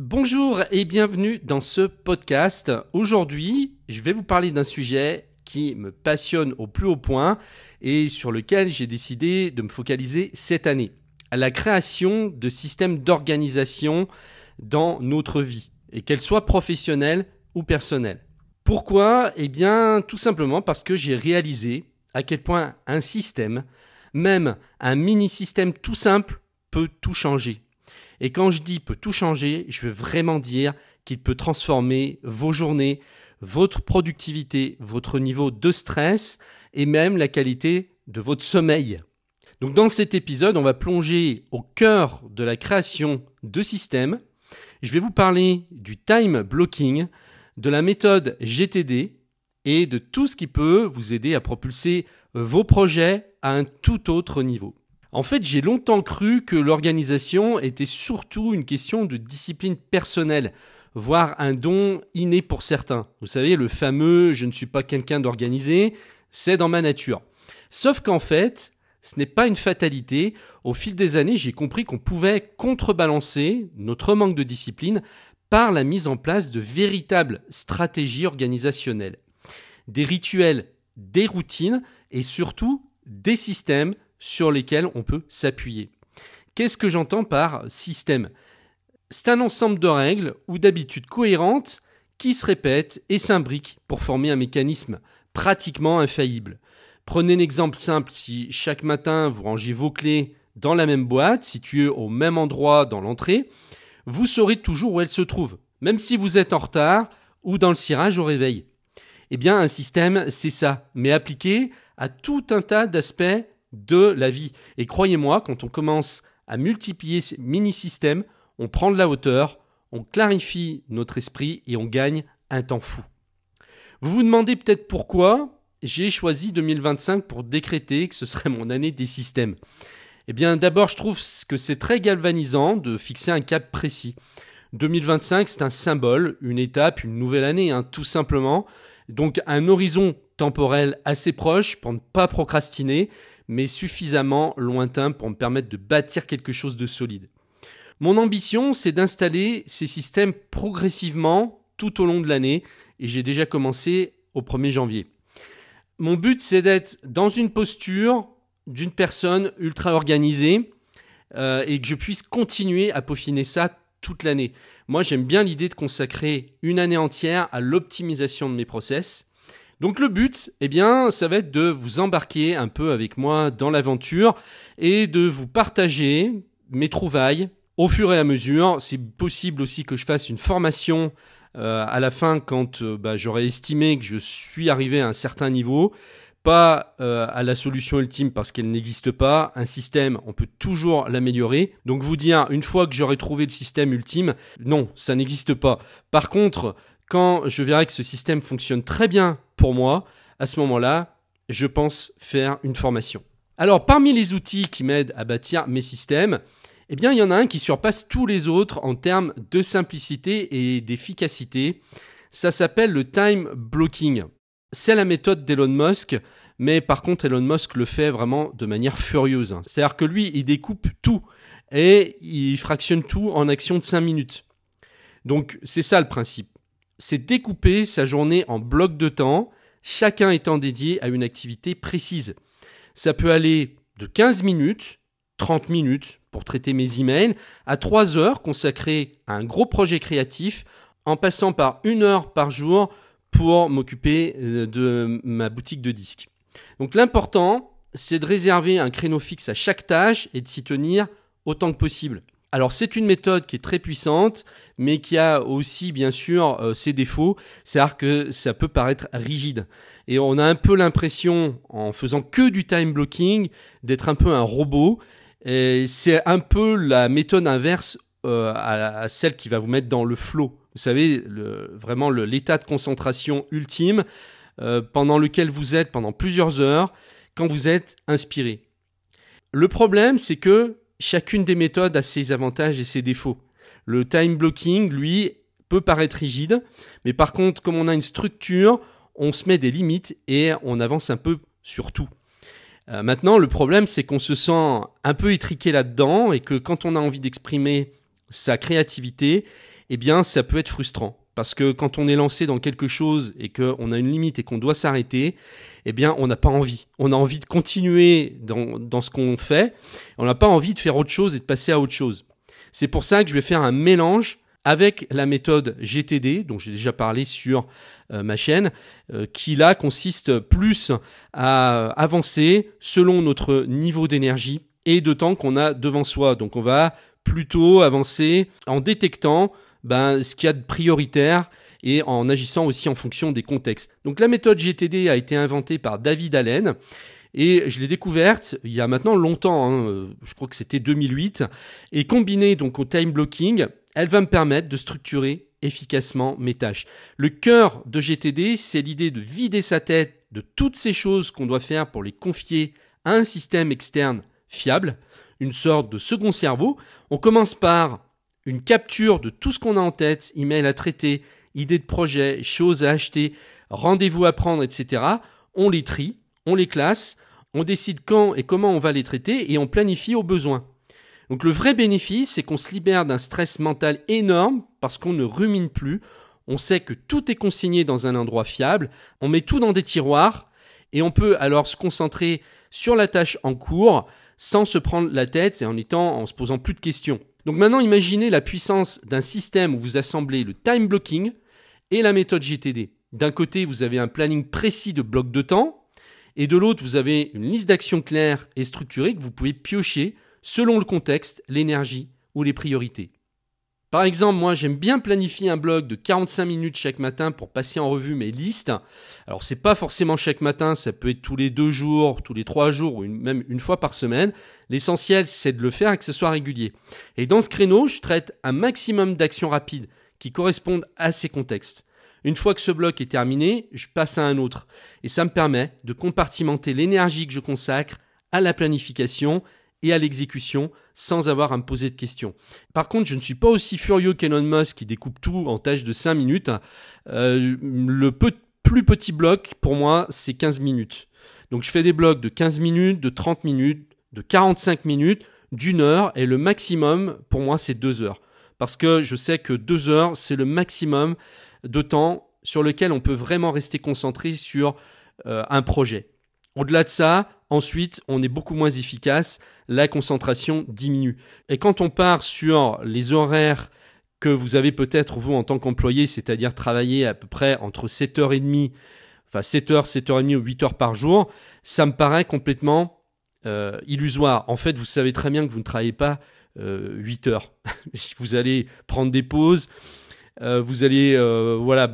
Bonjour et bienvenue dans ce podcast. Aujourd'hui, je vais vous parler d'un sujet qui me passionne au plus haut point et sur lequel j'ai décidé de me focaliser cette année. La création de systèmes d'organisation dans notre vie, et qu'elle soit professionnelle ou personnelle. Pourquoi ? Eh bien, tout simplement parce que j'ai réalisé à quel point un système, même un mini-système tout simple, peut tout changer. Et quand je dis peut tout changer, je veux vraiment dire qu'il peut transformer vos journées, votre productivité, votre niveau de stress et même la qualité de votre sommeil. Donc dans cet épisode, on va plonger au cœur de la création de systèmes. Je vais vous parler du time blocking, de la méthode GTD et de tout ce qui peut vous aider à propulser vos projets à un tout autre niveau. En fait, j'ai longtemps cru que l'organisation était surtout une question de discipline personnelle, voire un don inné pour certains. Vous savez, le fameux « je ne suis pas quelqu'un d'organisé », c'est dans ma nature. Sauf qu'en fait, ce n'est pas une fatalité. Au fil des années, j'ai compris qu'on pouvait contrebalancer notre manque de discipline par la mise en place de véritables stratégies organisationnelles. Des rituels, des routines et surtout des systèmes sur lesquels on peut s'appuyer. Qu'est-ce que j'entends par système ? C'est un ensemble de règles ou d'habitudes cohérentes qui se répètent et s'imbriquent pour former un mécanisme pratiquement infaillible. Prenez un exemple simple, si chaque matin vous rangez vos clés dans la même boîte, située au même endroit dans l'entrée, vous saurez toujours où elle se trouve, même si vous êtes en retard ou dans le cirage au réveil. Eh bien, un système, c'est ça, mais appliqué à tout un tas d'aspects de la vie. Et croyez-moi, quand on commence à multiplier ces mini-systèmes, on prend de la hauteur, on clarifie notre esprit et on gagne un temps fou. Vous vous demandez peut-être pourquoi j'ai choisi 2025 pour décréter que ce serait mon année des systèmes. Eh bien, d'abord, je trouve que c'est très galvanisant de fixer un cap précis. 2025, c'est un symbole, une étape, une nouvelle année, tout simplement. Donc, un horizon temporel assez proche pour ne pas procrastiner, mais suffisamment lointain pour me permettre de bâtir quelque chose de solide. Mon ambition, c'est d'installer ces systèmes progressivement tout au long de l'année, et j'ai déjà commencé au 1er janvier. Mon but, c'est d'être dans une posture d'une personne ultra organisée et que je puisse continuer à peaufiner ça toute l'année. Moi, j'aime bien l'idée de consacrer une année entière à l'optimisation de mes process. Donc le but, eh bien, ça va être de vous embarquer un peu avec moi dans l'aventure et de vous partager mes trouvailles au fur et à mesure. C'est possible aussi que je fasse une formation à la fin quand j'aurai estimé que je suis arrivé à un certain niveau. Pas à la solution ultime parce qu'elle n'existe pas. Un système, on peut toujours l'améliorer. Donc vous dire, une fois que j'aurai trouvé le système ultime, non, ça n'existe pas. Par contre, quand je verrai que ce système fonctionne très bien pour moi, à ce moment-là, je pense faire une formation. Alors, parmi les outils qui m'aident à bâtir mes systèmes, eh bien, il y en a un qui surpasse tous les autres en termes de simplicité et d'efficacité. Ça s'appelle le time blocking. C'est la méthode d'Elon Musk, mais par contre, Elon Musk le fait vraiment de manière furieuse. C'est-à-dire que lui, il découpe tout et il fractionne tout en action de 5 minutes. Donc, c'est ça le principe. C'est découper sa journée en blocs de temps, chacun étant dédié à une activité précise. Ça peut aller de 15 minutes, 30 minutes pour traiter mes emails, à 3 heures consacrées à un gros projet créatif, en passant par 1 heure par jour pour m'occuper de ma boutique de disques. Donc l'important, c'est de réserver un créneau fixe à chaque tâche et de s'y tenir autant que possible. Alors c'est une méthode qui est très puissante, mais qui a aussi bien sûr ses défauts, c'est-à-dire que ça peut paraître rigide. Et on a un peu l'impression, en faisant que du time blocking, d'être un peu un robot. Et c'est un peu la méthode inverse à celle qui va vous mettre dans le flow. Vous savez, vraiment l'état de concentration ultime pendant lequel vous êtes pendant plusieurs heures quand vous êtes inspiré. Le problème, c'est que chacune des méthodes a ses avantages et ses défauts. Le time blocking, lui, peut paraître rigide, mais par contre, comme on a une structure, on se met des limites et on avance un peu sur tout. Maintenant, le problème, c'est qu'on se sent un peu étriqué là-dedans et que quand on a envie d'exprimer sa créativité, eh bien, ça peut être frustrant. Parce que quand on est lancé dans quelque chose et qu'on a une limite et qu'on doit s'arrêter, eh bien, on n'a pas envie. On a envie de continuer dans ce qu'on fait. On n'a pas envie de faire autre chose et de passer à autre chose. C'est pour ça que je vais faire un mélange avec la méthode GTD, dont j'ai déjà parlé sur ma chaîne, qui là consiste plus à avancer selon notre niveau d'énergie et de temps qu'on a devant soi. Donc on va plutôt avancer en détectant ce qu'il y a de prioritaire et en agissant aussi en fonction des contextes. Donc la méthode GTD a été inventée par David Allen et je l'ai découverte il y a maintenant longtemps, je crois que c'était 2008, et combinée donc au time blocking, elle va me permettre de structurer efficacement mes tâches. Le cœur de GTD, c'est l'idée de vider sa tête de toutes ces choses qu'on doit faire pour les confier à un système externe fiable, une sorte de second cerveau. On commence par une capture de tout ce qu'on a en tête, email à traiter, idées de projet, choses à acheter, rendez-vous à prendre, etc. On les trie, on les classe, on décide quand et comment on va les traiter et on planifie au besoin. Donc le vrai bénéfice, c'est qu'on se libère d'un stress mental énorme parce qu'on ne rumine plus. On sait que tout est consigné dans un endroit fiable, on met tout dans des tiroirs et on peut alors se concentrer sur la tâche en cours sans se prendre la tête et en se posant plus de questions. Donc maintenant, imaginez la puissance d'un système où vous assemblez le time blocking et la méthode GTD. D'un côté, vous avez un planning précis de blocs de temps et de l'autre, vous avez une liste d'actions claires et structurée que vous pouvez piocher selon le contexte, l'énergie ou les priorités. Par exemple, moi, j'aime bien planifier un bloc de 45 minutes chaque matin pour passer en revue mes listes. Alors, c'est pas forcément chaque matin, ça peut être tous les 2 jours, tous les 3 jours ou même une fois par semaine. L'essentiel, c'est de le faire et que ce soit régulier. Et dans ce créneau, je traite un maximum d'actions rapides qui correspondent à ces contextes. Une fois que ce bloc est terminé, je passe à un autre. Et ça me permet de compartimenter l'énergie que je consacre à la planification et à l'exécution sans avoir à me poser de questions. Par contre, je ne suis pas aussi furieux qu'Elon Musk qui découpe tout en tâches de 5 minutes. Le plus petit bloc, pour moi, c'est 15 minutes. Donc je fais des blocs de 15 minutes, de 30 minutes, de 45 minutes, d'1 heure et le maximum, pour moi, c'est 2 heures. Parce que je sais que 2 heures, c'est le maximum de temps sur lequel on peut vraiment rester concentré sur un projet. Au-delà de ça, ensuite, on est beaucoup moins efficace, la concentration diminue. Et quand on part sur les horaires que vous avez peut-être vous en tant qu'employé, c'est-à-dire travailler à peu près entre 7h30, enfin 7h, 7h30 ou 8h par jour, ça me paraît complètement illusoire. En fait, vous savez très bien que vous ne travaillez pas 8 heures. Vous allez prendre des pauses, vous allez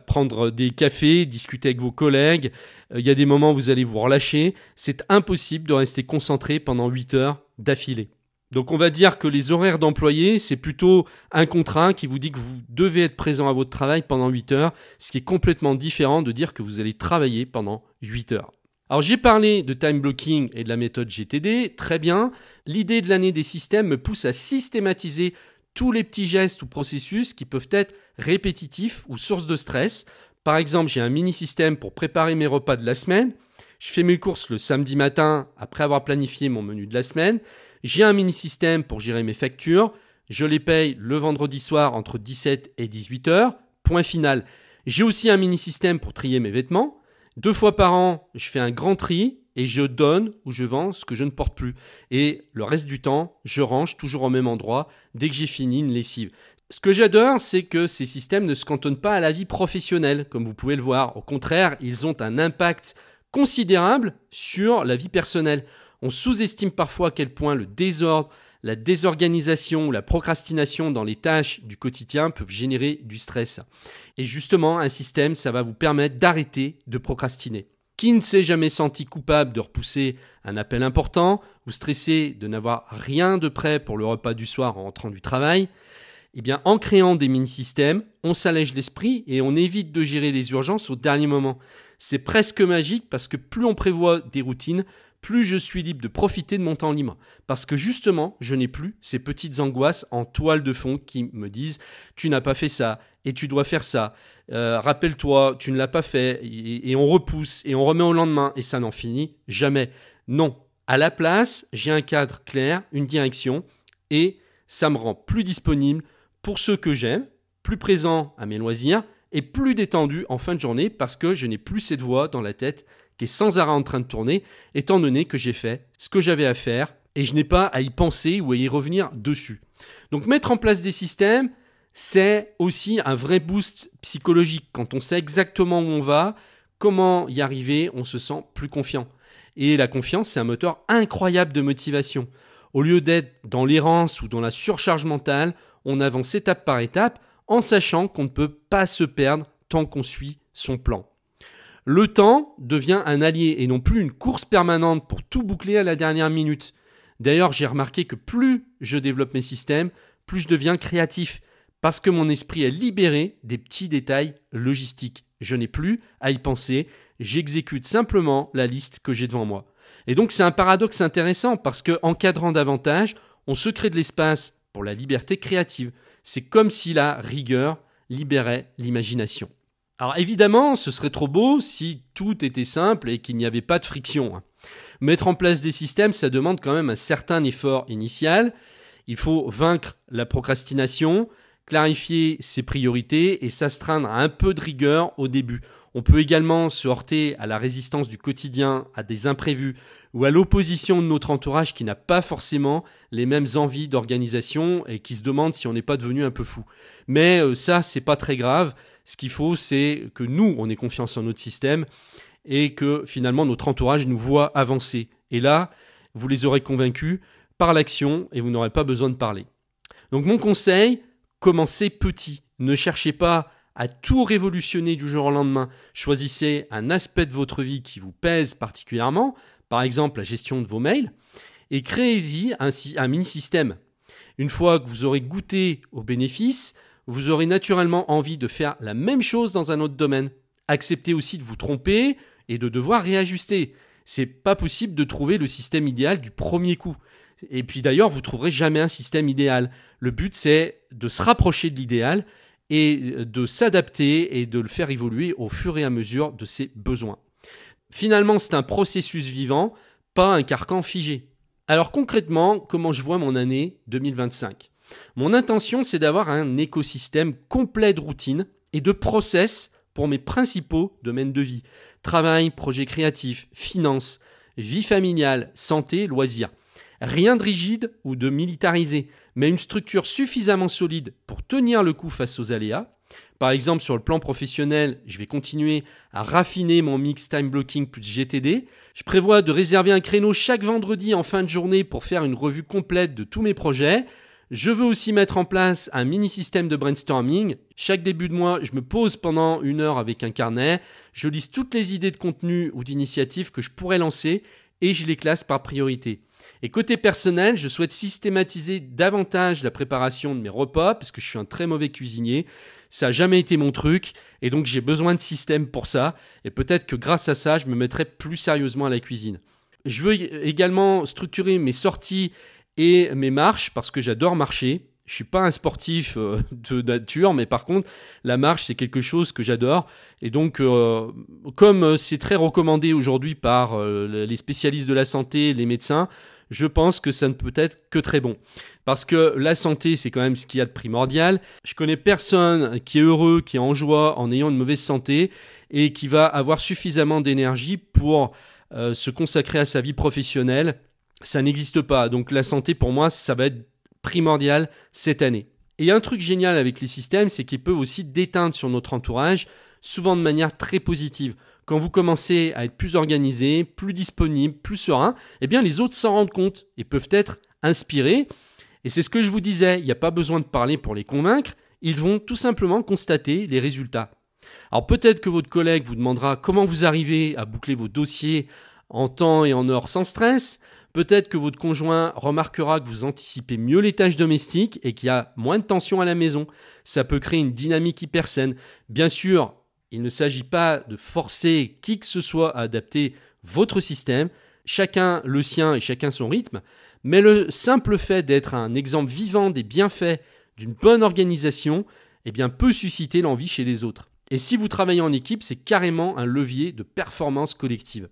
prendre des cafés, discuter avec vos collègues. Il y a des moments où vous allez vous relâcher. C'est impossible de rester concentré pendant 8 heures d'affilée. Donc on va dire que les horaires d'employés, c'est plutôt un contrat qui vous dit que vous devez être présent à votre travail pendant 8 heures, ce qui est complètement différent de dire que vous allez travailler pendant 8 heures. Alors j'ai parlé de time blocking et de la méthode GTD, très bien. L'idée de l'année des systèmes me pousse à systématiser tous les petits gestes ou processus qui peuvent être répétitifs ou source de stress. Par exemple, j'ai un mini-système pour préparer mes repas de la semaine. Je fais mes courses le samedi matin après avoir planifié mon menu de la semaine. J'ai un mini-système pour gérer mes factures. Je les paye le vendredi soir entre 17 et 18 heures. Point final. J'ai aussi un mini-système pour trier mes vêtements. 2 fois par an, je fais un grand tri et je donne ou je vends ce que je ne porte plus. Et le reste du temps, je range toujours au même endroit dès que j'ai fini une lessive. Ce que j'adore, c'est que ces systèmes ne se cantonnent pas à la vie professionnelle, comme vous pouvez le voir. Au contraire, ils ont un impact considérable sur la vie personnelle. On sous-estime parfois à quel point le désordre, la désorganisation ou la procrastination dans les tâches du quotidien peuvent générer du stress. Et justement, un système, ça va vous permettre d'arrêter de procrastiner. Qui ne s'est jamais senti coupable de repousser un appel important ou stressé de n'avoir rien de prêt pour le repas du soir en rentrant du travail ? Eh bien, en créant des mini-systèmes, on s'allège l'esprit et on évite de gérer les urgences au dernier moment. C'est presque magique parce que plus on prévoit des routines, plus je suis libre de profiter de mon temps libre. Parce que justement, je n'ai plus ces petites angoisses en toile de fond qui me disent « tu n'as pas fait ça et tu dois faire ça. Rappelle-toi, tu ne l'as pas fait. » Et on repousse et on remet au lendemain et ça n'en finit jamais. Non. À la place, j'ai un cadre clair, une direction et ça me rend plus disponible pour ceux que j'aime plus présent à mes loisirs et plus détendu en fin de journée parce que je n'ai plus cette voix dans la tête qui est sans arrêt en train de tourner, étant donné que j'ai fait ce que j'avais à faire et je n'ai pas à y penser ou à y revenir dessus. Donc mettre en place des systèmes, c'est aussi un vrai boost psychologique. Quand on sait exactement où on va, comment y arriver, on se sent plus confiant. Et la confiance, c'est un moteur incroyable de motivation. Au lieu d'être dans l'errance ou dans la surcharge mentale, on avance étape par étape en sachant qu'on ne peut pas se perdre tant qu'on suit son plan. Le temps devient un allié et non plus une course permanente pour tout boucler à la dernière minute. D'ailleurs, j'ai remarqué que plus je développe mes systèmes, plus je deviens créatif parce que mon esprit est libéré des petits détails logistiques. Je n'ai plus à y penser, j'exécute simplement la liste que j'ai devant moi. Et donc c'est un paradoxe intéressant parce qu'en cadrant davantage, on se crée de l'espace pour la liberté créative. C'est comme si la rigueur libérait l'imagination. Alors évidemment, ce serait trop beau si tout était simple et qu'il n'y avait pas de friction. Mettre en place des systèmes, ça demande quand même un certain effort initial. Il faut vaincre la procrastination, clarifier ses priorités et s'astreindre à un peu de rigueur au début. On peut également se heurter à la résistance du quotidien, à des imprévus ou à l'opposition de notre entourage qui n'a pas forcément les mêmes envies d'organisation et qui se demande si on n'est pas devenu un peu fou. Mais ça, c'est pas très grave. Ce qu'il faut, c'est que nous, on ait confiance en notre système et que finalement notre entourage nous voit avancer. Et là, vous les aurez convaincus par l'action et vous n'aurez pas besoin de parler. Donc mon conseil, commencez petit. Ne cherchez pas à tout révolutionner du jour au lendemain. Choisissez un aspect de votre vie qui vous pèse particulièrement, par exemple la gestion de vos mails, et créez-y un mini-système. Une fois que vous aurez goûté aux bénéfices, vous aurez naturellement envie de faire la même chose dans un autre domaine. Acceptez aussi de vous tromper et de devoir réajuster. C'est pas possible de trouver le système idéal du premier coup. Et puis d'ailleurs, vous trouverez jamais un système idéal. Le but, c'est de se rapprocher de l'idéal et de s'adapter et de le faire évoluer au fur et à mesure de ses besoins. Finalement, c'est un processus vivant, pas un carcan figé. Alors concrètement, comment je vois mon année 2025 ? Mon intention, c'est d'avoir un écosystème complet de routines et de process pour mes principaux domaines de vie. Travail, projets créatifs, finances, vie familiale, santé, loisirs. Rien de rigide ou de militarisé, mais une structure suffisamment solide pour tenir le coup face aux aléas. Par exemple, sur le plan professionnel, je vais continuer à raffiner mon mix time blocking plus GTD. Je prévois de réserver un créneau chaque vendredi en fin de journée pour faire une revue complète de tous mes projets. Je veux aussi mettre en place un mini-système de brainstorming. Chaque début de mois, je me pose pendant 1 heure avec un carnet. Je liste toutes les idées de contenu ou d'initiatives que je pourrais lancer et je les classe par priorité. Et côté personnel, je souhaite systématiser davantage la préparation de mes repas parce que je suis un très mauvais cuisinier. Ça n'a jamais été mon truc et donc j'ai besoin de système pour ça. Et peut-être que grâce à ça, je me mettrai plus sérieusement à la cuisine. Je veux également structurer mes sorties et mes marches parce que j'adore marcher. Je suis pas un sportif de nature, mais par contre, la marche, c'est quelque chose que j'adore. Et donc, comme c'est très recommandé aujourd'hui par les spécialistes de la santé, les médecins, je pense que ça ne peut être que très bon. Parce que la santé, c'est quand même ce qu'il y a de primordial. Je connais personne qui est heureux, qui est en joie en ayant une mauvaise santé et qui va avoir suffisamment d'énergie pour se consacrer à sa vie professionnelle. Ça n'existe pas. Donc la santé, pour moi, ça va être primordial cette année. Et un truc génial avec les systèmes, c'est qu'ils peuvent aussi déteindre sur notre entourage, souvent de manière très positive. Quand vous commencez à être plus organisé, plus disponible, plus serein, eh bien les autres s'en rendent compte et peuvent être inspirés. Et c'est ce que je vous disais, il n'y a pas besoin de parler pour les convaincre, ils vont tout simplement constater les résultats. Alors peut-être que votre collègue vous demandera comment vous arrivez à boucler vos dossiers en temps et en heure sans stress. Peut-être que votre conjoint remarquera que vous anticipez mieux les tâches domestiques et qu'il y a moins de tension à la maison. Ça peut créer une dynamique hyper saine. Bien sûr, il ne s'agit pas de forcer qui que ce soit à adapter votre système, chacun le sien et chacun son rythme, mais le simple fait d'être un exemple vivant des bienfaits d'une bonne organisation, eh bien, peut susciter l'envie chez les autres. Et si vous travaillez en équipe, c'est carrément un levier de performance collective.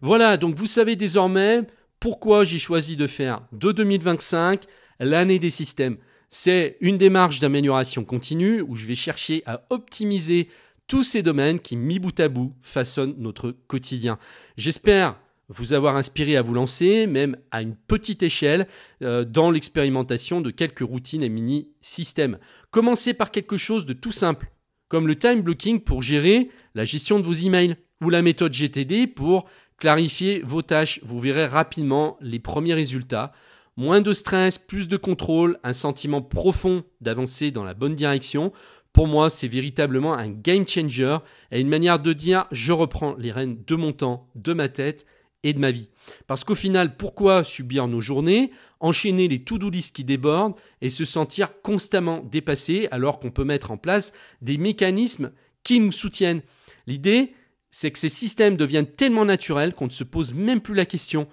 Voilà, donc vous savez désormais pourquoi j'ai choisi de faire de 2025 l'année des systèmes. C'est une démarche d'amélioration continue où je vais chercher à optimiser tous ces domaines qui, mis bout à bout, façonnent notre quotidien. J'espère vous avoir inspiré à vous lancer, même à une petite échelle, dans l'expérimentation de quelques routines et mini-systèmes. Commencez par quelque chose de tout simple, comme le time blocking pour gérer la gestion de vos emails, ou la méthode GTD pour clarifier vos tâches. Vous verrez rapidement les premiers résultats. Moins de stress, plus de contrôle, un sentiment profond d'avancer dans la bonne direction. Pour moi, c'est véritablement un game changer et une manière de dire « je reprends les rênes de mon temps, de ma tête et de ma vie ». Parce qu'au final, pourquoi subir nos journées, enchaîner les to-do list qui débordent et se sentir constamment dépassé alors qu'on peut mettre en place des mécanismes qui nous soutiennent? L'idée, c'est que ces systèmes deviennent tellement naturels qu'on ne se pose même plus la question.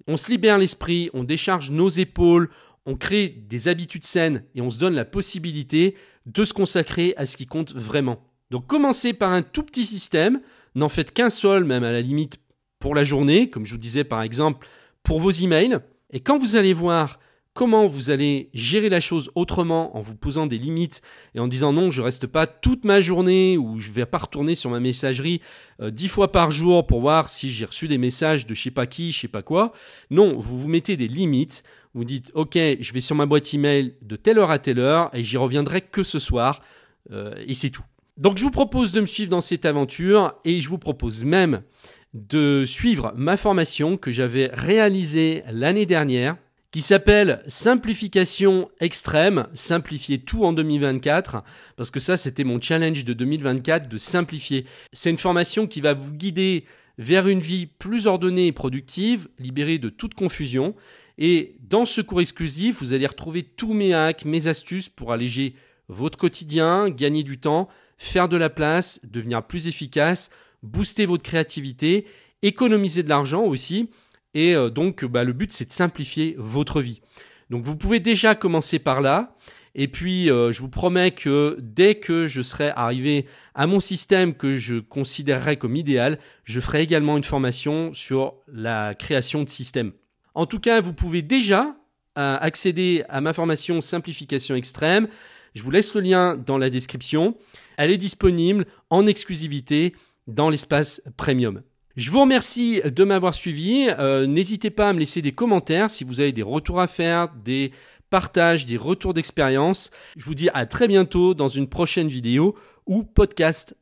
On se libère l'esprit, on décharge nos épaules, on crée des habitudes saines et on se donne la possibilité de se consacrer à ce qui compte vraiment. Donc commencez par un tout petit système, n'en faites qu'un seul, même à la limite pour la journée, comme je vous disais par exemple pour vos emails. Et quand vous allez voir comment vous allez gérer la chose autrement en vous posant des limites et en disant non, je reste pas toute ma journée ou je vais pas retourner sur ma messagerie 10 fois par jour pour voir si j'ai reçu des messages de je sais pas qui, je sais pas quoi. Non, vous vous mettez des limites. Vous dites ok, je vais sur ma boîte email de telle heure à telle heure et j'y reviendrai que ce soir et c'est tout. Donc je vous propose de me suivre dans cette aventure et je vous propose même de suivre ma formation que j'avais réalisée l'année dernière, qui s'appelle Simplification extrême, simplifier tout en 2024, parce que ça c'était mon challenge de 2024, de simplifier. C'est une formation qui va vous guider vers une vie plus ordonnée et productive, libérée de toute confusion. Et dans ce cours exclusif, vous allez retrouver tous mes hacks, mes astuces pour alléger votre quotidien, gagner du temps, faire de la place, devenir plus efficace, booster votre créativité, économiser de l'argent aussi. Et donc, le but, c'est de simplifier votre vie. Donc, vous pouvez déjà commencer par là. Et puis, je vous promets que dès que je serai arrivé à mon système que je considérerais comme idéal, je ferai également une formation sur la création de systèmes. En tout cas, vous pouvez déjà accéder à ma formation Simplification extrême. Je vous laisse le lien dans la description. Elle est disponible en exclusivité dans l'espace premium. Je vous remercie de m'avoir suivi. N'hésitez pas à me laisser des commentaires si vous avez des retours à faire, des partages, des retours d'expérience. Je vous dis à très bientôt dans une prochaine vidéo ou podcast.